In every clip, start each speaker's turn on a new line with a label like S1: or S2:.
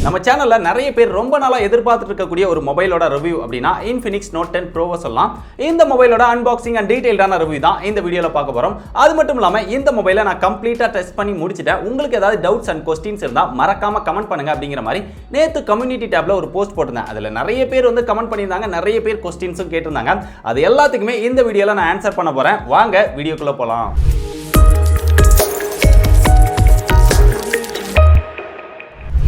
S1: நம்ம சேனல்ல நிறைய பேர் ரொம்ப நாளா எதிர்பார்த்துட்டு இருக்கக்கூடிய ஒரு மொபைலோட ரிவ்யூ அப்படினா Infinix Note 10 Pro சொல்லலாம். இந்த மொபைலோட அன்பாக்சிங் அண்ட் டீடைல்டான ரிவ்யூ தான் இந்த வீடியோல பார்க்க போறோம். அது மட்டும் இல்லாம இந்த மொபைலை நான் கம்ப்ளீட்டா டெஸ்ட் பண்ணி முடிச்சிட்டேன். உங்களுக்கு ஏதாவது டவுட்ஸ் அண்ட் क्वेश्चंस இருந்தா மறக்காம கமெண்ட் பண்ணுங்க அப்படிங்கிற மாதிரி நேத்து கம்யூனிட்டி டாப்ல ஒரு போஸ்ட் போட்டிருந்தேன். அதுல நிறைய பேர் வந்து கமெண்ட் பண்ணியிருந்தாங்க, நிறைய பேர் क्वेश्चंसும் கேட்டிருந்தாங்க. அது எல்லாத்துக்குமே இந்த வீடியோல நான் ஆன்சர் பண்ண போறேன். வாங்க வீடியோக்குள்ள போலாம்.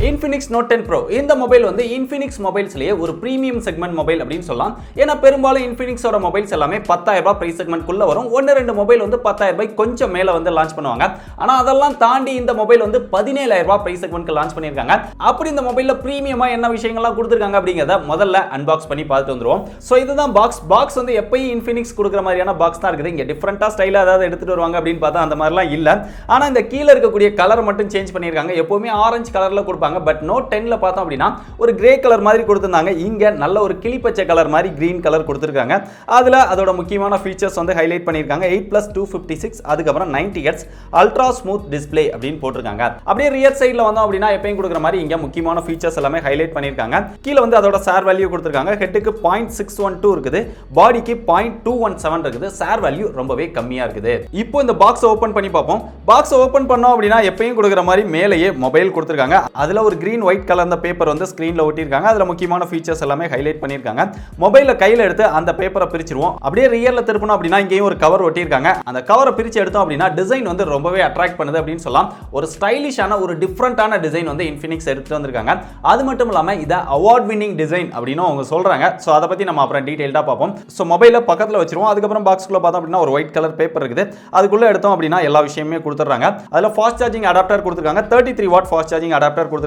S1: Infinix Note 10 Pro இந்த மொபைல் வந்து Infinix மொபைல்ஸ்லயே ஒரு பிரீமியம் செக்மெண்ட் மொபைல் அப்படினு சொல்லலாம். ஏனா பெரும்பாலும் Infinix ஓட மொபைல்ஸ் எல்லாமே 10000 ரூபாய் பிரைஸ் செக்மெண்ட் குள்ள வரும். ஒன்னு ரெண்டு மொபைல் வந்து 10000 ரூபாய் கொஞ்சம் மேல வந்து லான்ச் பண்ணுவாங்க. ஆனா அதெல்லாம் தாண்டி இந்த மொபைல் வந்து 17000 ரூபாய் பிரைஸ் செக்மெண்ட்க்கு லான்ச் பண்ணிருக்காங்க. அப்படி இந்த மொபைல்ல பிரீமியமா என்ன விஷயங்கள்லாம் கொடுத்திருக்காங்க அப்படிங்கறத முதல்ல அன்பாக்ஸ் பண்ணி பார்த்துட்டு வந்துருவோம். சோ இதுதான் பாக்ஸ் வந்து எப்பவும் Infinix கொடுக்கிற மாதிரியான பாக்ஸ் தான் இருக்குது. இங்க டிஃபரண்டா ஸ்டைலா ஏதாவது எடுத்துட்டு வருவாங்க அப்படினு பார்த்தா அந்த மாதிரிலாம் இல்ல. ஆனா இந்த கீழ இருக்கக்கூடிய கலர் மட்டும் சேஞ்ச் பண்ணிருக்காங்க. எப்பவுமே ஆரஞ்சு கலர்ல கொடுப்பாங்க. பட் Note 10ல பார்த்தோம் அப்படினா ஒரு கிரே கலர் மாதிரி கொடுத்திருந்தாங்க. இங்க நல்ல ஒரு கிளிப்பச்சை கலர் மாதிரி கிரீன் கலர் கொடுத்திருக்காங்க. அதுல அதோட முக்கியமான ஃபீச்சர்ஸ் வந்து ஹைலைட் பண்ணிருக்காங்க. 8+256 அதுக்கு அப்புறம் 90 Hz அல்ட்ரா ஸ்மூத் டிஸ்ப்ளே அப்படினு போட்டுருக்காங்க. அப்படியே ரியர் சைடுல வந்தோம் அப்படினா எப்பவும் கொடுக்கிற மாதிரி இங்க முக்கியமான ஃபீச்சர்ஸ் எல்லாமே ஹைலைட் பண்ணிருக்காங்க. கீழ வந்து அதோட சார் வேல்யூ கொடுத்திருக்காங்க. ஹெட்டுக்கு 0.612 இருக்குது, பாடிக்கு 0.217 இருக்குது. சார் வேல்யூ ரொம்பவே கம்மியா இருக்குது. இப்போ இந்த பாக்ஸ் ஓபன் பண்ணி பார்ப்போம். பாக்ஸ் ஓபன் பண்ணோம் அப்படினா எப்பவும் கொடுக்கிற மாதிரி மேலேயே மொபைல் கொடுத்திருக்காங்க. அதுல ஒரு கிரீன் ஒயிட் கலர் அந்த பேப்பர் வந்து ஸ்கிரீன்ல ஒட்டிருக்காங்க. அதுல முக்கியமான ஃபீச்சர்ஸ் எல்லாமே ஹைலைட் பண்ணிருக்காங்க. மொபைலை கையில எடுத்து அந்த பேப்பரை பிரிச்சிருவோம். அப்படியே ரியல்ல திருப்பணும் அப்படினா இங்கேயும் ஒரு கவர் ஒட்டிருக்காங்க. அந்த கவரை பிரிச்சு எடுத்தோம் அப்படினா டிசைன் வந்து ரொம்பவே அட்ராக்ட் பண்ணுது அப்படினு சொல்லலாம். ஒரு ஸ்டைலிஷான ஒரு டிஃபரண்டான டிசைன் வந்து Infinix எடுத்துட்டு வந்திருக்காங்க. அது மட்டும் இல்லாம இத அவார்ட் வின்னிங் டிசைன் அப்படினு அவங்க சொல்றாங்க. சோ அத பத்தி நம்ம அப்புறம் டீடைலா பார்ப்போம். சோ மொபைலை பக்கத்துல வச்சிருவோம். அதுக்கு அப்புறம் பாக்ஸ்க்குள்ள பார்த்தோம் அப்படினா ஒரு ஒயிட் கலர் பேப்பர் இருக்குது. அதுக்குள்ள எடுத்தோம் அப்படினா எல்லா விஷயமே கொடுத்துறாங்க. அதுல ஃபாஸ்ட் சார்ஜிங் அடாப்டர் கொடுத்திருக்காங்க. 33 வாட் ஃபாஸ்ட் சார்ஜிங் அடாப்டர் கொடுத்திருக்காங்க.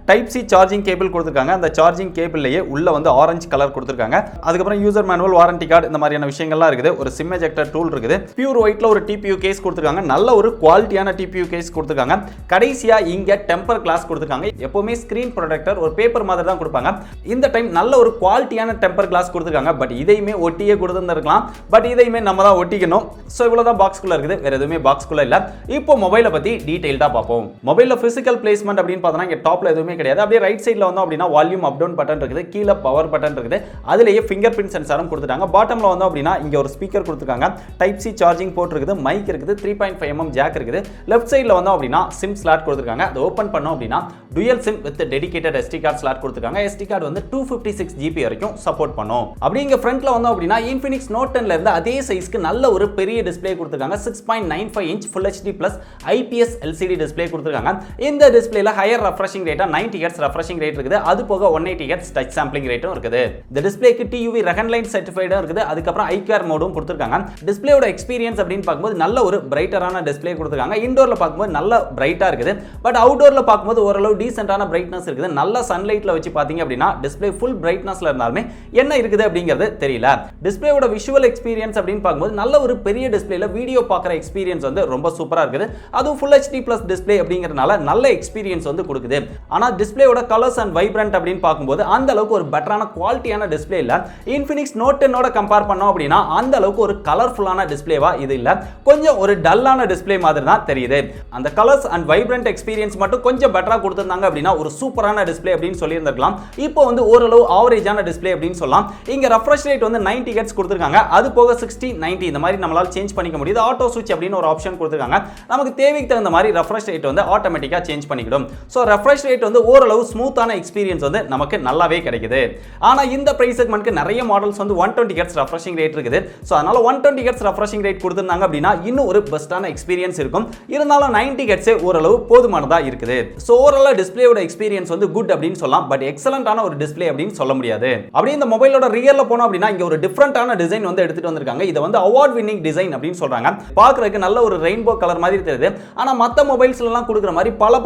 S1: டைப் சி சார்ஜிங் கேபிள் கொடுத்திருக்காங்க. அந்த சார்ஜிங் கேபிள்லயே உள்ள வந்து ஆரஞ்சு கலர் கொடுத்திருக்காங்க. அதுக்கு அப்புறம் யூசர் மேனுவல், வாரண்டி கார்டு இந்த மாதிரியான விஷயங்கள்லாம் இருக்குது. ஒரு சிம் எஜெக்டர் டூல் இருக்குது. பியூர் ஒயிட்ல ஒரு டிபியூ கேஸ் கொடுத்திருக்காங்க. நல்ல ஒரு குவாலிட்டியான டிபியூ கேஸ் கொடுத்திருக்காங்க. கடைசியா இங்க டெம்பர் கிளாஸ் கொடுத்திருக்காங்க. எப்பவுமே ஸ்கிரீன் ப்ரொடெக்டர் ஒரு பேப்பர் மாதிரி தான் கொடுப்பாங்க. இந்த டைம் நல்ல ஒரு குவாலிட்டியான டெம்பர் கிளாஸ் கொடுத்திருக்காங்க. பட் இதையுமே ஒட்டியே கொடுத்திருந்திருக்கலாம். பட் இதையுமே நம்ம தான் ஒட்டிக்கணும். சோ இவ்வளவுதான் பாக்ஸ்க்குள்ள இருக்குது. வேற எதுவுமே பாக்ஸ்க்குள்ள இல்ல. இப்போ மொபைலை பத்தி டீடைலா பார்ப்போம். மொபைல்ல பிசிக்கல் பிளேஸ்மென்ட் அப்படின்னு பார்த்தா இங்க டாப்ல எதுவுமே கிடையாது. அப்படியே ரைட் சைடுல வந்தோம் அப்படினா வால்யூம் அப் டவுன் பட்டன் இருக்குது. கீழ பவர் பட்டன் இருக்குது. அதுலயே ஃபிங்கர் பிரிண்ட் சென்சாரும் கொடுத்துட்டாங்க. பாட்டம்ல வந்தோம் அப்படினா இங்க ஒரு ஸ்பீக்கர் கொடுத்திருக்காங்க. டைப் சி சார்ஜிங் போர்ட் இருக்குது. மைக் இருக்குது. 3.5 mm ஜாக் இருக்குது. லெஃப்ட் சைடுல வந்தோம் அப்படினா சிம் ஸ்லாட் கொடுத்திருக்காங்க. அதை ஓபன் பண்ணோம் அப்படினா dual sim with dedicated SD card slot கொடுத்திருக்காங்க. SD கார்டு வந்து 256 GB வரைக்கும் சப்போர்ட் பண்ணும். அப்படி இங்க ஃப்ரண்ட்ல வந்தோம் அப்படினா Infinix Note 10ல இருந்து அதே சைஸ்க்கு நல்ல ஒரு பெரிய டிஸ்ப்ளே கொடுத்திருக்காங்க. 6.95 inch Full HD Plus IPS LCD display கொடுத்திருக்காங்க. இந்த டிஸ்ப்ளேல ஹையர் ரெஃப்ரெஷிங் ரேட்டா 90 Hz ரெஃப்ரெஷிங் ரேட் இருக்குது. அது போக 180 Hz டச் சாம்பிளிங் ரேட்டும் இருக்குது. இந்த டிஸ்ப்ளேக்கு TUV ரெகன்லைன் சர்டிஃபைடும் இருக்குது. அதுக்கு அப்புறம் IQR மோடும் கொடுத்திருக்காங்க. டிஸ்ப்ளேயோட எக்ஸ்பீரியன்ஸ் அப்படின்னு பார்க்கும்போது நல்ல ஒரு பிரைட்டரான டிஸ்ப்ளே கொடுத்திருக்காங்க. இன்டோர்ல பார்க்கும்போது நல்ல பிரைட்டா இருக்குது. பட் அவுட்டோர்ல பார்க்கும்போது ஓரளவு டீசென்ட்டான பிரைட்னஸ் இருக்குது. நல்ல சன்லைட்ல வச்சு பாத்தீங்க அப்படினா டிஸ்ப்ளே ஃபுல் பிரைட்னஸ்ல இருந்தாலுமே என்ன இருக்குது அப்படிங்கிறது தெரியல. டிஸ்ப்ளேயோட விஷுவல் எக்ஸ்பீரியன்ஸ் அப்படின்னு பார்க்கும்போது நல்ல ஒரு பெரிய டிஸ்ப்ளேல வீடியோ பார்க்குற எக்ஸ்பீரியன்ஸ் வந்து ரொம்ப சூப்பரா இருக்குது. அதுவும் Full HD Plus டிஸ்ப்ளே அப்படிங்கறதுனால நல்ல எக்ஸ்பீரியன்ஸ் வந்து கொடுக்குது. ஆனா டிஸ்ப்ளேயோட கலர்ஸ் அண்ட் வைப்ரண்ட் அப்படின்னு பார்க்கும்போது அந்த அளவுக்கு ஒரு பெட்டரான குவாலிட்டியான டிஸ்ப்ளே இல்ல. Infinix Note 10 ஓட கம்பேர் பண்ணோம் அப்படினா அந்த அளவுக்கு ஒரு கலர்ஃபுல்லான டிஸ்ப்ளேவா இது இல்ல. கொஞ்சம் ஒரு டல்லான டிஸ்ப்ளே மாதிரி தான் தெரியுது. அந்த கலர்ஸ் அண்ட் வைப்ரண்ட் எக்ஸ்பீரியன்ஸ் மட்டும் கொஞ்சம் பெட்டரா கொடுத்திருந்தாங்க அப்படினா ஒரு சூப்பரான டிஸ்ப்ளே அப்படினு சொல்லி இருந்திருக்கலாம். இப்போ வந்து ஓரளவு ஆவரேஜான டிஸ்ப்ளே அப்படினு சொல்லலாம். இங்க ரெஃப்ரெஷ் ரேட் வந்து 90 Hz கொடுத்திருக்காங்க. அது போக 60 90 இந்த மாதிரி நம்மளால சேஞ்ச் பண்ணிக்க முடியுது. ஆட்டோ ஸ்விட்ச் அப்படினு ஒரு ஆப்ஷன் கொடுத்திருக்காங்க. நமக்கு தேவைக்கு தகுந்த மாதிரி ரெஃப்ரெஷ் ரேட் வந்து ஆட்டோமேட்டிக்கா சேஞ்ச் பண்ணிக்கிடும். சோ ரெஃப்ரெஷ் ரேட் வந்து ஓரளவு ஸ்மூத்தான எக்ஸ்பீரியன்ஸ் வந்து நமக்கு நல்லாவே கிடைக்குது. ஆனா இந்த பிரைஸ் செக்மெண்ட்க்கு நிறைய மாடல்ஸ் வந்து 120 Hz ரெஃப்ரெஷிங் ரேட் இருக்குது. சோ அதனால 120 Hz ரெஃப்ரெஷிங் ரேட் கொடுத்திருந்தாங்க அப்படினா இன்னும் ஒரு பெஸ்டான எக்ஸ்பீரியன்ஸ் இருக்கும். இருந்தாலும் 90 Hz ஓரளவு போதுமானதா இருக்குது. சோ ஓவராலா டிஸ்ப்ளேயோட எக்ஸ்பீரியன்ஸ் வந்து குட் அப்படினு சொல்லலாம். பட் எக்ஸலென்ட்டான ஒரு டிஸ்ப்ளே அப்படினு சொல்ல முடியாது. அப்படியே இந்த மொபைலோட ரியல்ல போனோம் அப்படினா இங்க ஒரு டிஃபரண்டான டிசைன் வந்து எடுத்துட்டு வந்திருக்காங்க. இது வந்து அவார்ட் வின்னிங் டிசைன் அப்படினு சொல்றாங்க. பார்க்கிறதுக்கு நல்ல ஒரு ரெயின்போ கலர் மாதிரி தெரியுது. ஆனா மத்த மொபைல்ஸ்ல எல்லாம் கொடுக்கிற மாதிரி பல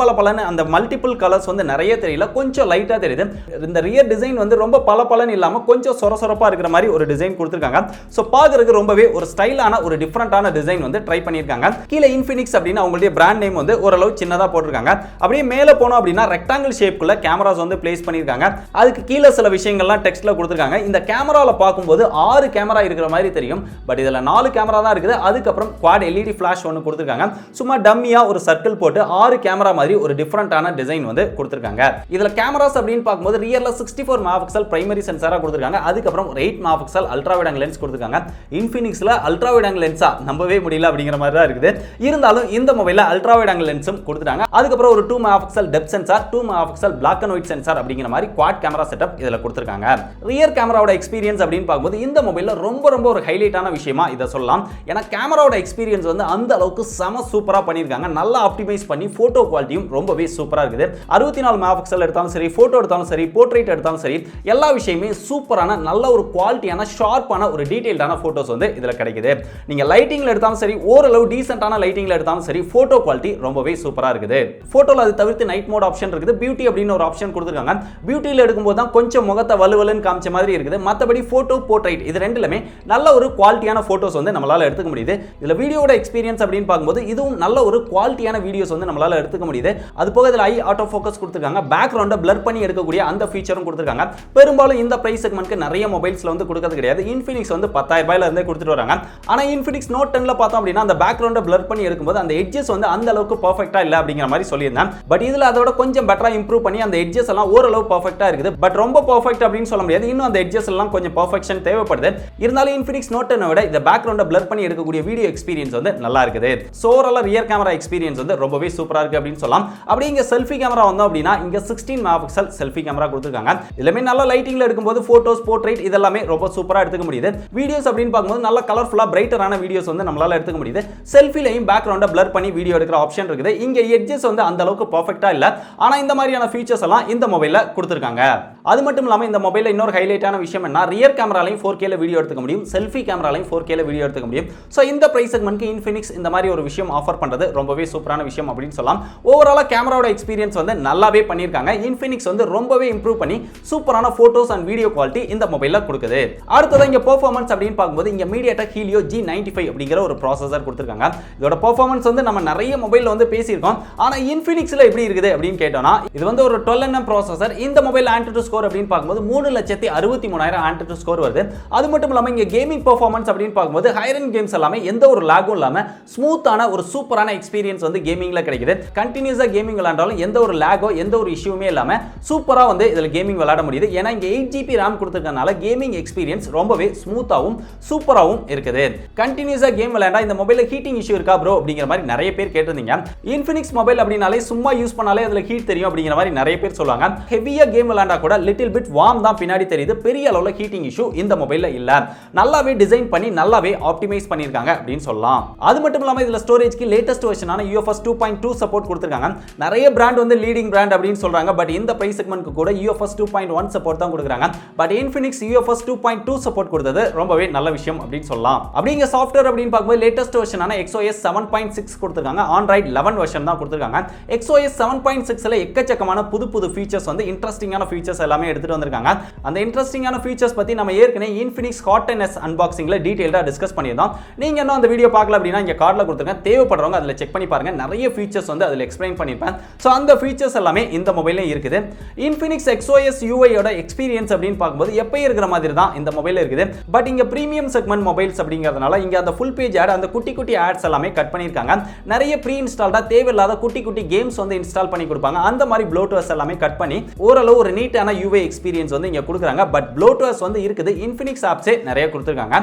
S1: அந்த மல்டிபிள் கலர்ஸ் வந்து நிறைய தெரியல. கொஞ்சம் லைட்டா தெரியுது. இந்த ரியர் டிசைன் வந்து ரொம்ப பளபளன்னு இல்லாம கொஞ்சம் சொரசொரப்பா இருக்கிற மாதிரி ஒரு டிசைன் கொடுத்திருக்காங்க. சோ பார்க்கிறதுக்கு ரொம்பவே ஒரு ஸ்டைலான ஒரு டிஃபரண்டான டிசைன் வந்து ட்ரை பண்ணிருக்காங்க. கீழ Infinix அப்படினா அவங்களுடைய பிராண்ட் நேம் வந்து ஓரளவு சின்னதா போட்டுருக்காங்க. அப்படியே மேல போனோம் அப்படினா ரெக்டாங்கிள் ஷேப்க்குள்ள கேமராஸ் வந்து பிளேஸ் பண்ணிருக்காங்க. அதுக்கு கீழ சில விஷயங்கள்லாம் டெக்ஸ்ட்ல கொடுத்திருக்காங்க. இந்த கேமரால பார்க்கும்போது 6 கேமரா இருக்கிற மாதிரி தெரியும். பட் இதுல 4 கேமரா தான் இருக்குது. அதுக்கு அப்புறம் குவாட் LED ஃபிளாஷ் ஒன்னு கொடுத்திருக்காங்க. சும்மா டம்மியா ஒரு சர்க்கிள் போட்டு 6 கேமரா மாதிரி ஒரு டிஃபரண்டான டிசைன் டிசைன் வந்து கொடுத்திருக்காங்க. இதுல கேமராஸ் அப்படின்னு பார்க்கும்போது ரியர்ல 64 மெகாபிக்சல் பிரைமரி சென்சாரா கொடுத்திருக்காங்க. அதுக்கப்புறம் ஒரு 8 megapixel ultra wide angle lens கொடுத்திருக்காங்க. இன்ஃபினிக்ஸ்ல அல்ட்ரா வைட் ஆங்கிள் லென்ஸா நம்பவே முடியல அப்படிங்கிற மாதிரி தான் இருக்குது. இருந்தாலும் இந்த மொபைல்ல அல்ட்ரா வைட் ஆங்கிள் லென்ஸும் கொடுத்துட்டாங்க. அதுக்கப்புறம் ஒரு 2 megapixel depth sensor, 2 megapixel black and white sensor அப்படிங்கிற மாதிரி குவாட் கேமரா செட்டப் இதுல கொடுத்திருக்காங்க. ரியர் கேமராவோட எக்ஸ்பீரியன்ஸ் அப்படின்னு பார்க்கும்போது இந்த மொபைல்ல ரொம்ப ஒரு ஹைலைட்டான விஷயமா இதை சொல்லலாம். ஏன்னா கேமராவோட எக்ஸ்பீரியன்ஸ் வந்து அந்த அளவுக்கு செம சூப்பரா பண்ணிருக்காங்க. நல்லா ஆப்டிமைஸ் பண்ணி போட்டோ குவாலிட்டியும் ரொம்பவே சூப்பரா இருக்குது. 64 மெகாபிக்சல் எடுத்தாலும் சரி, போட்டோ எடுத்தாலும் சரி, போர்ட்ரைட் எடுத்தாலும் சரி, எல்லா விஷயமே சூப்பரான நல்ல ஒரு குவாலிட்டியான ஷார்ப்பான ஒரு டீடைல்டான போட்டோஸ் வந்து இதுல கிடைக்குது. நீங்க லைட்டிங்ல எடுத்தாலும் சரி, ஓரளவு டீசென்ட்டான லைட்டிங்ல எடுத்தாலும் சரி, போட்டோ குவாலிட்டி ரொம்பவே சூப்பரா இருக்குது. போட்டோல அது தவிர்த்து நைட் மோட் ஆப்ஷன் இருக்குது. பியூட்டி அப்படின்னு ஒரு ஆப்ஷன் கொடுத்திருக்காங்க. பியூட்டில எடுக்கும்போது தான் கொஞ்சம் முகத்தை வலுவலுன்னு காமிச்ச மாதிரி இருக்குது. மத்தபடி போட்டோ, போர்ட்ரைட் இது ரெண்டுலமே நல்ல ஒரு குவாலிட்டியான போட்டோஸ் வந்து நம்மளால எடுத்துக்க முடியுது. இதுல வீடியோட எக்ஸ்பீரியன்ஸ் அப்படின்னு பார்க்கும்போது இதுவும் நல்ல ஒரு குவாலிட்டியான வீடியோஸ் வந்து நம்மளால எடுத்துக்க முடியுது. அது போக இதுல ஐ ஆட்டோ ஃபோக்கஸ் கொடுத்திருக்காங்க. பேக்ரவுண்ட பிளர் பண்ணி எடுக்கக்கூடிய அந்த ஃபீச்சரும் கொடுத்திருக்காங்க. பெரும்பாலும் இந்த பிரைஸ் செக்மென்ட்க்கு நிறைய மொபைல்ஸ்ல வந்து கொடுக்கிறது கிடையாது. இன்ஃபினிக்ஸ் வந்து 10,000 ரூபாயில இருந்தே கொடுத்துட்டு வராங்க. ஆனா இன்ஃபினிக்ஸ் நோட் 10ல பார்த்தோம் அப்படின்னா அந்த பேக்ரவுண்ட பிளர் பண்ணி எடுக்கும்போது அந்த எட்ஜஸ் வந்து அந்த அளவுக்கு பெர்ஃபெக்ட்டா இல்ல அப்படிங்கிற மாதிரி சொல்லியிருந்தேன். பட் இதுல அதோட கொஞ்சம் பெட்டரா இம்ப்ரூவ் பண்ணி அந்த எட்ஜஸ் எல்லாம் ஓரளவு பெர்ஃபெக்ட்டா இருக்குது. பட் ரொம்ப பெர்ஃபெக்ட் அப்படின்னு சொல்ல முடியாது. இன்னும் அந்த எட்ஜஸ் எல்லாம் கொஞ்சம் பெர்ஃபெக்ஷன் தேவைப்படுது. இருந்தாலும் இன்ஃபினிக்ஸ் நோட் 10 விட இந்த பேக்ரவுண்ட பிளர் பண்ணி எடுக்கக்கூடிய வீடியோ எக்ஸ்பீரியன்ஸ் வந்து நல்லா இருக்குது. சோரலா ரியர் கேமரா எக்ஸ்பீரியன்ஸ் வந்து ரொம்பவே சூப்பரா இருக்கு அப்படின்னு சொல்லலாம். அப்படி இங்க செல்ஃபி கேமரா வந்தோம் அப்படின்னா இங்க 16 மெகாபிக்சல் செல்ஃபி கேமரா கொடுத்திருக்காங்க. இதுலமே நல்ல லைட்டிங்ல எடுக்கும்போது போட்டோஸ், போர்ட்ரைட் இதெல்லாம் ரொம்ப சூப்பரா எடுத்துக்க முடியுது. வீடியோஸ் அப்படின்னு பார்க்கும்போது நல்ல கலர்ஃபுல்லா பிரைட்டரான வீடியோஸ் வந்து நம்மளால எடுத்துக்க முடியுது. செல்ஃபிலையும் பேக்ரவுண்ட பிளர் பண்ணி வீடியோ எடுக்கிற ஆப்ஷன் இருக்குது. இங்க எட்ஜஸ் வந்து அந்த அளவுக்கு பெர்ஃபெக்ட்டா இல்ல. ஆனா இந்த மாதிரியான ஃபீச்சர்ஸ் எல்லாம் இந்த மொபைல்ல கொடுத்திருக்காங்க. அது மட்டும் இல்லாம இந்த மொபைல்ல இன்னொரு ஹைலைட்டான விஷயம் என்ன, ரியர் கேமராலையும் 4K ல வீடியோ எடுத்துக்க முடியும், செல்ஃபி கேமராலையும் 4K ல வீடியோ எடுத்துக்க முடியும். சோ இந்த பிரைஸ் செக்மென்ட்க்கு இன்ஃபினிக்ஸ் இந்த மாதிரி ஒரு விஷயம் ஆஃபர் பண்றது ரொம்பவே சூப்பரான விஷயம் அப்படின்னு சொல்லலாம். ஓவராலா கேமராவோட எக்ஸ்பீரியன்ஸ் வந்து நல்லாவே பண்ணிருக்காங்க. இன்ஃபினிக்ஸ் வந்து ரொம்பவே இம்ப்ரூவ் பண்ணி சூப்பரான போட்டோஸ் அண்ட் வீடியோ குவாலிட்டி இந்த மொபைல்ல கொடுக்குது. அடுத்தது இங்க பெர்ஃபார்மன்ஸ் அப்படின்னு பார்க்கும்போது இங்க MediaTek Helio G95 அப்படிங்கிற ஒரு ப்ராசஸர் கொடுத்திருக்காங்க. இதோட பெர்ஃபார்மன்ஸ் வந்து நம்ம நிறைய மொபைல்ல வந்து பேசியிருக்கோம். ஆனா இன்ஃபினிக்ஸ்ல எப்படி இருக்குது அப்படின்னு கேட்டோம்னா இது வந்து ஒரு 12nm ப்ராசஸர். இந்த மொபைல் AnTuTu ஸ்கோர் அப்படின்னு பார்க்கும்போது 3,63,000 AnTuTu ஸ்கோர் வருது. அது மட்டும் இல்லாம இங்க கேமிங் பெர்ஃபார்மன்ஸ் அப்படின்னு பார்க்கும்போது ஹையர் எண்ட் கேம்ஸ் எல்லாமே எந்த ஒரு லாகும் இல்லாம ஸ்மூத்தான ஒரு சூப்பரான எக்ஸ்பீரியன்ஸ் வந்து கேமிங்ல கிடைக்குது. கண்டினியூஸா கேமிங் விளையாண்டாலும் எந்த ஒரு லாகோ எந்த ஒரு இஷ்யூமே இல்லாம சூப்பரா வந்து இதுல கேமிங் விளையாட முடியுது. ஏன்னா இங்க 8GB RAM கொடுத்திருக்கனால கேமிங் எக்ஸ்பீரியன்ஸ் ரொம்பவே ஸ்மூத்தாவும் சூப்பராவும் இருக்குது. கண்டினியூஸா கேம் விளையாண்டா இந்த மொபைல்ல ஹீட்டிங் இஷ்யூ இருக்கா ப்ரோ அப்படிங்கிற மாதிரி நிறைய பேர் கேட்டிருந்தீங்க. இன்ஃபினிக்ஸ் மொபைல் அப்படினாலே சும்மா யூஸ் பண்ணாலே அதுல ஹீட் தெரியும் அப்படிங்கிற மாதிரி நிறைய பேர் சொல்லுவாங்க. ஹெவியா கேம் விளையாண்டா கூட லிட்டில் பிட் வார்ம் தான் பின்னாடி தெரியுது. பெரிய அளவுல ஹீட்டிங் இஷ்யூ இந்த மொபைல்ல இல்ல. நல்லாவே டிசைன் பண்ணி நல்லாவே ஆப்டிமைஸ் பண்ணிருக்காங்க அப்படின்னு சொல்லலாம். அது மட்டும் இல்லாம இதுல ஸ்டோரேஜ்க்கு லேட்டஸ்ட் வெர்ஷனான UFS 2.2 சப்போர்ட் கொடுத்திருக்காங்க. நிறைய பிராண்ட் வந்து லீடிங் பிராண்ட் அப்படின்னு சொல்றாங்க. பட் இந்த பிரைஸ் செக்மென்ட்க்கு கூட UFS 2.1 சப்போர்ட் தான் கொடுக்குறாங்க. பட் இன்ஃபினிக்ஸ் UFS 2.2 சப்போர்ட் கொடுத்தது ரொம்பவே நல்ல விஷயம் அப்படின்னு சொல்லலாம். அப்படிங்க சாஃப்ட்வேர் அப்படின்னு பார்க்கும்போது லேட்டஸ்ட் வெர்ஷனான XOS 7.6 கொடுத்திருக்காங்க. Android 11 வெர்ஷன் தான் கொடுத்திருக்காங்க. XOS 7.6ல எக்கச்சக்கமான புது ஃபீச்சர்ஸ் வந்து இன்ட்ரஸ்டிங்கான ஃபீச்சர்ஸ் எல்லாமே எடுத்துட்டு வந்திருக்காங்க. அந்த இன்ட்ரஸ்டிங்கான ஃபீச்சர்ஸ் பத்தி நம்ம ஏற்கனவே Infinix Hot 10s அன்பாக்சிங்ல டீடைலா டிஸ்கஸ் பண்ணியிருந்தோம். நீங்க இன்னும் அந்த வீடியோ பார்க்கல அப்படின்னா இங்க கார்ட்ல கொடுத்திருக்கேன். தேவைப்படுறவங்க அதுல செக் பண்ணி பாருங்க. நிறைய ஃபீச்சர்ஸ் வந்து அதுல எக்ஸ்பிளைன் பண்ணிருப்பேன். சோ அந்த ஃபீச்சர்ஸ் எல்லாமே இந்த மொபைல்ல இருக்குது. Infinix XOS UI யோட எக்ஸ்பீரியன்ஸ் அப்படின்னு பார்க்கும்போது எப்பயும் இருக்கிற மாதிரி தான் இந்த மொபைல்ல இருக்குது. பட் இங்க பிரீமியம் செக்மென்ட் மொபைல்ஸ் அப்படிங்கிறதுனால இங்க அந்த ஃபுல் பேஜ் ஆட் அந்த குட்டி ஆட்ஸ் எல்லாமே கட் பண்ணிருக்காங்க. நிறைய ப்ரீ இன்ஸ்டால்டா தேவையில்லாத குட்டி கேம்ஸ் வந்து இன்ஸ்டால் பண்ணி கொடுப்பாங்க. அந்த மாதிரி ப்ளோட்வேர்ஸ் எல்லாமே கட் பண்ணி ஓரளவு ஒரு நீட்டான UI எக்ஸ்பீரியன்ஸ் வந்து இங்க கொடுக்குறாங்க. பட் ப்ளோட்வேர்ஸ் வந்து இருக்குது. Infinix ஆப்ஸே நிறைய கொடுத்திருக்காங்க.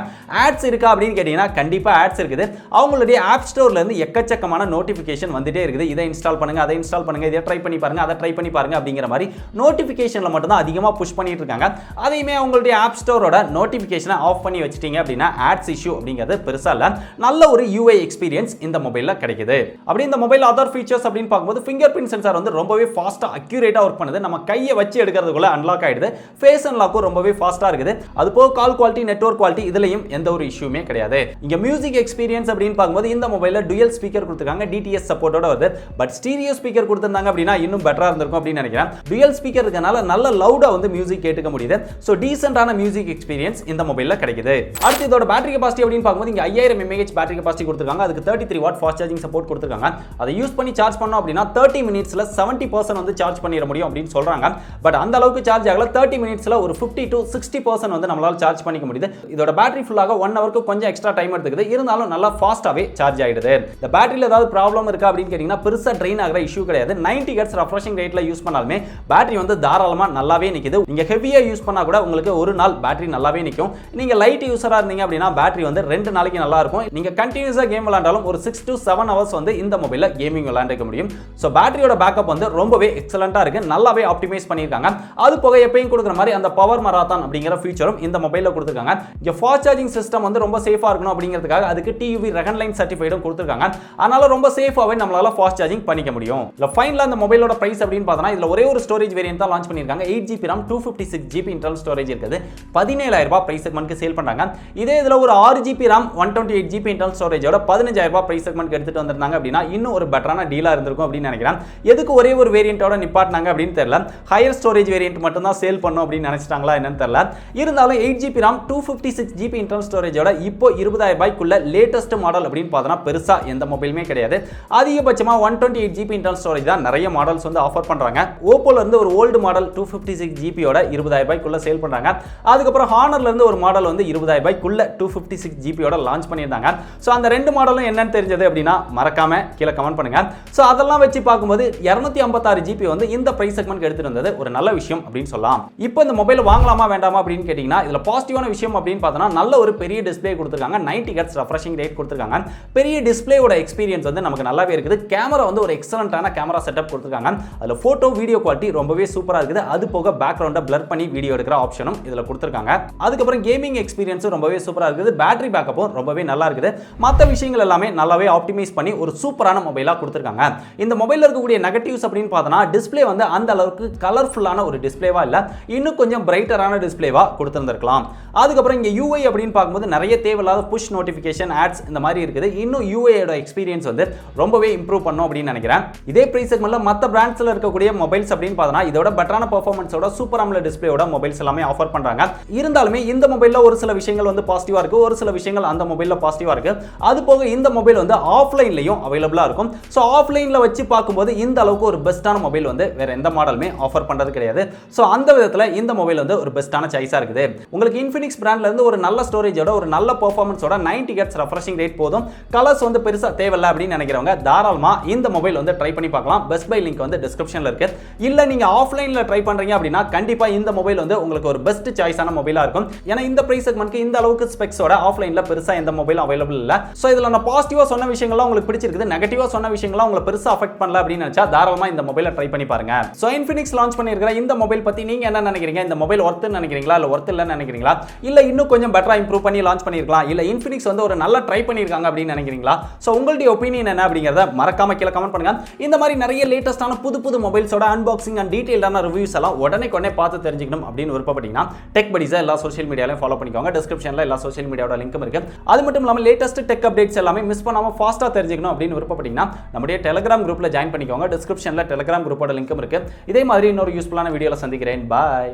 S1: ஆட்ஸ் இருக்கா அப்படின்னு கேட்டீங்கன்னா கண்டிப்பா ஆட்ஸ் இருக்குது. அவங்களுடைய ஆப் ஸ்டோர்ல இருந்து எக்கச்சக்கமான நோட்டிபிகேஷன் வந்துட்டே இருக்குது. இதை இன்ஸ்டால் பண்ணுங்க, அதை இன்ஸ்டால் பண்ணுங்க, இதை ட்ரை பண்ணி பாருங்க, அதை ட்ரை பண்ணி பாருங்க அப்படிங்கிற மாதிரி நோட்டிபிகேஷன்ல மட்டும் தான் அதிகமா புஷ் பண்ணிட்டு இருக்காங்க. அதையுமே அவங்களுடைய ஆப் ஸ்டோரோட நோட்டிபிகேஷனை ஆஃப் பண்ணி வச்சிட்டீங்க அப்படின்னா ஆட்ஸ் இஷ்யூ அப்படிங்கிறது பெருசா இல்ல. நல்ல ஒரு UI எக்ஸ்பீரியன்ஸ் இந்த மொபைல்ல கிடைக்குது. அப்படி இந்த மொபைல் அதர் ஃபீச்சர்ஸ் அப்படின்னு பார்க்கும்போது ஃபிங்கர் பிரிண்ட் சென்சார் வந்து ரொம்பவே ஃபாஸ்டா அக்யூரேட்டா ஒர்க் பண்ணுது. நம்ம கையை வச்சு எடுக்கிறதுக்குள்ள அன்லாக் ஆயிடுது. ஃபேஸ் அன்லாக்கும் ரொம்பவே ஃபாஸ்டா இருக்குது. அது போக கால் குவாலிட்டி, நெட்வொர்க் குவாலிட்டி இதுலயும் எந்த ஒரு இஷ்யூமே கிடையாது. இங்க மியூசிக் எக்ஸ்பீரியன்ஸ் அப்படின்னு பார்க்கும்போது இந்த மொபைல்ல டுயல் ஸ்பீக்கர் கொடுத்திருக்காங்க. DTS சப்போர்ட்டோட வருது. பட் ஸ்டீரியோ ஸ்பீக்கர் கொடுத்திருந்தாங்க அப்படின்னா இன்னும் பெட்டரா இருந்திருக்கும் அப்படின்னு நினைக்கிறேன். டுயல் ஸ்பீக்கர் இருக்கனால நல்ல லவுடா வந்து மியூசிக் கேட்டுக்க முடியுது. சோ டீசென்ட்டான மியூசிக் எக்ஸ்பீரியன்ஸ் இந்த மொபைல்ல கிடைக்குது. அடுத்து இதோட பேட்டரி கெபாசிட்டி அப்படின்னு பார்க்கும்போது இங்க 5000 mAh பேட்டரி கெபாசிட்டி கொடுத்திருக்காங்க. அதுக்கு 33 வாட் ஃபாஸ்ட் சார்ஜிங் சப்போர்ட் கொடுத்திருக்காங்க. அதை யூஸ் பண்ணி சார்ஜ் பண்ணோம் அப்படின்னா 30 மினிட்ஸ்ல 70% வந்து சார்ஜ் பண்ணிர முடியும் அப்படின்னு சொல்றாங்க. பட் அந்த அளவுக்கு அளவுக்கு சார்ஜ் ஆகல 30 மினிட்ஸ்ல ஒரு 50 to 60% வந்து நம்மளால சார்ஜ் பண்ணிக்க முடியுது. இதோட பேட்டரி ஃபுல் ஆக 1 ஹவருக்கு கொஞ்சம் எக்ஸ்ட்ரா டைம் எடுத்துக்குது. இருந்தாலும் நல்லா ஃபாஸ்டாவே சார்ஜ் ஆயிடுது. இந்த பேட்டரியில ஏதாவது ப்ராப்ளம் இருக்கா அப்படின்னு கேட்டீங்கன்னா பெருசா ட்ரெயின் ஆகிற இஷ்யூ கிடையாது. 90 ஹெர்ட்ஸ் ரெஃப்ரெஷிங் ரேட்ல யூஸ் பண்ணாலுமே பேட்டரி வந்து தாராளமா நல்லாவே நிக்குது. நீங்க ஹெவியா யூஸ் பண்ணா கூட உங்களுக்கு ஒரு நாள் பேட்டரி நல்லாவே நிக்கும். நீங்க லைட் யூசரா இருந்தீங்க அப்படின்னா பேட்டரி வந்து 2 நாளைக்கு நல்லா இருக்கும். நீங்க கண்டினியூஸா கேம் விளையாண்டாலும் ஒரு 6 to 7 ஹவர்ஸ் வந்து இந்த மொபைல்ல கேமிங் விளையாண்டிருக்க முடியும். சோ பேட்டரியோட பேக்கப் வந்து ரொம்பவே எக்ஸலென்ட்டா இருக்கு. நல்லாவே ஆப்டிமைஸ் பண்ணிருக்காங்க. அது போக எப்பயும் கொடுக்குற மாதிரி அந்த பவர் மராத்தான் அப்படிங்கிற ஃபீச்சரும் இந்த மொபைல்ல கொடுத்திருக்காங்க. இங்க ஃபாஸ்ட் சார்ஜிங் சிஸ்டம் வந்து ரொம்ப சேஃபா இருக்கணும் அப்படிங்கிறதுக்காக அதுக்கு TUV ரெகன்லைன் சர்டிஃபைடும் கொடுத்திருக்காங்க. அதனால ரொம்ப சேஃபாவே நம்மளால ஃபாஸ்ட் சார்ஜிங் பண்ணிக்க முடியும். இல்ல ஃபைனலா இந்த மொபைலோட பிரைஸ் அப்படின்னு பார்த்தா இதுல ஒரே ஒரு ஸ்டோரேஜ் வேரியன்ட் தான் லான்ச் பண்ணிருக்காங்க. 8GB RAM 256GB internal storage இருக்குது. 17000 ரூபாய் பிரைஸ் செக்மென்ட்க்கு சேல் பண்றாங்க. இதே இதுல ஒரு 6GB RAM 128GB இன்டர்னல் ஸ்டோரேஜோட 15000 ரூபாய் பிரைஸ் செக்மென்ட்க்கு எடுத்துட்டு வந்திருந்தாங்க அப்படின்னா இன்னும் ஒரு பெட்டரான டீலா இருந்திருக்கும் அப்படின்னு நினைக்கிறேன். எதுக்கு ஒரே ஒரு வேரியன்ட்டோட நிப்பாட்டினாங்க அப்படின்னு தெரியல. ஹையர் ஸ்டோரேஜ் வேரியன்ட் மட்டும் தான் சேல் பண்ணும் அப்படின்னு நினைச்சிட்டாங்களா என்னன்னு தெரியல. இருந்தாலும் 8GB RAM 256GB இன்டர்னல் ஸ்டோரேஜோட இப்போ 20000 ரூபாய்க்குள்ள லேட்டஸ்ட் மாடல் அப்படின்னு பார்த்தா பெருசா எந்த மொபைலுமே கிடையாது. அதிகபட்சமா 128GB இன்டர்னல் ஸ்டோரேஜ் தான் நிறைய மாடல்ஸ் வந்து ஆஃபர் பண்றாங்க. ஓப்போல இருந்து ஒரு ஓல்டு மாடல் 256GB-யோட 20000 ரூபாய்க்குள்ள சேல் பண்றாங்க. அதுக்கப்புறம் ஹானர்ல இருந்து ஒரு மாடல் வந்து 20000 ரூபாய்க்குள்ள 256GB-யோட லான்ச் பண்ணியிருந்தாங்க. சோ அந்த ரெண்டு மாடலும் என்னன்னு தெரிஞ்சது அப்படின்னா மறக்காம கீழே கமெண்ட் பண்ணுங்க. சோ அதெல்லாம் வச்சு பார்க்கும்போது 256GB வந்து இந்த பிரைஸ் செக்மென்ட்க்கு எடுத்துட்டு வந்தது ஒரு நல்ல விஷயம் அப்படின்னு சொல்லலாம். இப்போ இந்த மொபைல் வாங்கலாமா வேண்டாமா அப்படின்னு கேட்டீங்கன்னா இதுல பாசிட்டிவான விஷயம் அப்படின்னு பார்த்தா நல்ல ஒரு பெரிய டிஸ்ப்ளே கொடுத்திருக்காங்க. 90 ஹெர்ட்ஸ் ரெஃப்ரெஷிங் ரேட் கொடுத்திருக்காங்க. பெரிய டிஸ்ப்ளேயோட எக்ஸ்பீரியன்ஸ் வந்து நமக்கு நல்லாவே இருக்குது. கேமரா வந்து ஒரு எக்ஸலென்ட்டான கேமரா செட்டப் கொடுத்திருக்காங்க. அதுல போட்டோ வீடியோ குவாலிட்டி ரொம்பவே சூப்பரா இருக்குது. அது போக பேக்ரவுண்ட பிளர் பண்ணி வீடியோ எடுக்கிற ஆப்ஷனும் இதுல கொடுத்திருக்காங்க. அதுக்கப்புறம் கேமிங் எக்ஸ்பீரியன்ஸும் ரொம்பவே சூப்பரா இருக்குது. பேட்டரி பேக்கப்பும் ரொம்பவே நல்லா இருக்குது. மற்ற விஷயங்கள் எல்லாமே நல்லாவே ஆப்டிமைஸ் பண்ணி ஒரு சூப்பரான மொபைலா கொடுத்திருக்காங்க. இந்த மொபைல்ல இருக்கக்கூடிய நெகட்டிவ்ஸ் அப்படின்னு பார்த்தா டிஸ்ப்ளே வந்து அந்த அளவுக்கு கலர்ஃபுல்லான ஒரு டிஸ்ப்ளேவா இல்ல, இன்னும் கொஞ்சம் பிரைட்டரான டிஸ்ப்ளேவா கொடுத்திருந்திருக்கலாம். அதுக்கப்புறம் இங்க UI அப்படின்னு பார்க்கும்போது நிறைய தேவையில்லாத புஷ் நோட்டிஃபிகேஷன் ஆட்ஸ் இந்த மாதிரி இருக்குது. இன்னும் UIயோட எக்ஸ்பீரியன்ஸ் வந்து ரொம்பவே இம்ப்ரூவ் பண்ணும் அப்படின்னு நினைக்கிறேன். இதே பிரைஸ் செக்மென்ட்ல மற்ற பிராண்ட்ஸ்ல இருக்கக்கூடிய மொபைல்ஸ் அப்படின்னு பார்த்தா இதோட பெட்டரான பெர்ஃபார்மன்ஸோட சூப்பர் AMOLED டிஸ்ப்ளேயோட மொபைல்ஸ் எல்லாமே ஆஃபர் பண்றாங்க. இருந்தாலுமே இந்த மொபைல்ல ஒரு சில விஷயங்கள் வந்து பாசிட்டிவா இருக்கு, ஒரு சில விஷயங்கள் அந்த மொபைல்ல பாசிட்டிவா இருக்கு. அது போக இந்த மொபைல் வந்து ஆஃப்லைன்லயும் அவைலபிளா இருக்கும். சோ ஆஃப்லைன்ல வச்சு பார்க்கும்போது இந்த அளவுக்கு ஒரு பெஸ்டான மொபைல் வந்து வேற எந்த மாடலுமே ஆஃபர் பண்றது கிடையாது. சோ அந்த விதத்துல இந்த மொபைல் வந்து ஒரு பெஸ்டான சாய்ஸா இருக்குது. உங்களுக்கு Infinix பிராண்ட்ல இருந்து ஒரு நல்ல ஸ்டோரேஜோட ஒரு நல்ல பெர்ஃபார்மன்ஸோட 90 ஹெர்ட்ஸ் ரெஃப்ரெஷிங் ரேட் போதும், கலர்ஸ் வந்து பெருசா தேவையில்லை அப்படின்னு நினைக்கிறவங்க தாராளமா இந்த மொபைல் வந்து ட்ரை பண்ணி பார்க்கலாம். பெஸ்ட் பை லிங்க் வந்து டிஸ்கிரிப்ஷன்ல இருக்கு. இல்ல நீங்க ஆஃப்லைன்ல ட்ரை பண்றீங்க அப்படின்னா கண்டிப்பா இந்த மொபைல் வந்து உங்களுக்கு ஒரு பெஸ்ட் சாய்ஸான மொபைலா இருக்கும். ஏன்னா இந்த பிரைஸ் செக்மென்ட்க்கு இந்த அளவுக்கு ஸ்பெக்ஸோட ஆஃப்லைன்ல பெருசா எந்த மொபைலும் அவைலபிள் இல்ல. சோ இதுல நான் பாசிட்டிவா சொன்ன விஷயங்கள்லாம் உங்களுக்கு பிடிச்சிருக்குது, நெகட்டிவா சொன்ன விஷயங்கள்லாம் உங்களுக்கு பெருசா அஃபெக்ட் பண்ணல அப்படின்னு நினைச்சா தாராளமா இந்த மொபைலை ட்ரை பண்ணி பாருங்க. சோ Infinix லான்ச் பண்ணியிருக்கிற இந்த மொபைல் பத்தி நீங்க என்ன நினைக்கிறீங்க? இந்த மொபைல் ஒர்த்னு நினைக்கிறீங்களா இல்ல ஒர்த் இல்லன்னு நினைக்கிறீங்களா? இல்ல இன்னும் கொஞ்சம் பெட்டரா இம்ப்ரூவ் பண்ணி லான்ச் பண்ணிருக்கலாம், இல்ல Infinix வந்து ஒரு நல்ல ட்ரை பண்ணிருக்காங்க அப்படின்னு நினைக்கிறீங்களா? சோ உங்களுடைய ஒபினியன் என்ன அப்படிங்கறத மறக்காம கீழ கமெண்ட் பண்ணுங்க. இந்த மாதிரி நிறைய லேட்டஸ்டான புது மொபைல்ஸோட அன்பாக்சிங் அண்ட் டீடைல்டான ரிவ்யூஸ் எல்லாம் உடனே பார்த்து தெரிஞ்சுக்கணும் அப்படின்னு விருப்பப்பட்டீங்கன்னா டெக் படிஸை எல்லா சோஷியல் மீடியாலையும் ஃபாலோ பண்ணிக்கோங்க. டிஸ்கிரிப்ஷன்ல எல்லா சோஷியல் மீடியாவோட லிங்க்கும் இருக்கு. அது மட்டும் இல்லாம லேட்டஸ்ட் டெக் அப்டேட்ஸ் எல்லாமே மிஸ் பண்ணாம ஃபாஸ்டா தெரிஞ்சுக்கணும் அப்படின்னு விருப்பப்பட்டீங்கன்னா நம்முடைய டெலிகிராம் குரூப்ல ஜாயின் பண்ணிக்கோங்க. டிஸ்கிரிப்ஷன்ல டெலிகிராம் குரூப்போட லிங்க்கும் இருக்கு. இதே மாதிரி இன்னொரு யூஸ்ஃபுல்லான வீடியோல சந்திக்கிறேன். பாய்.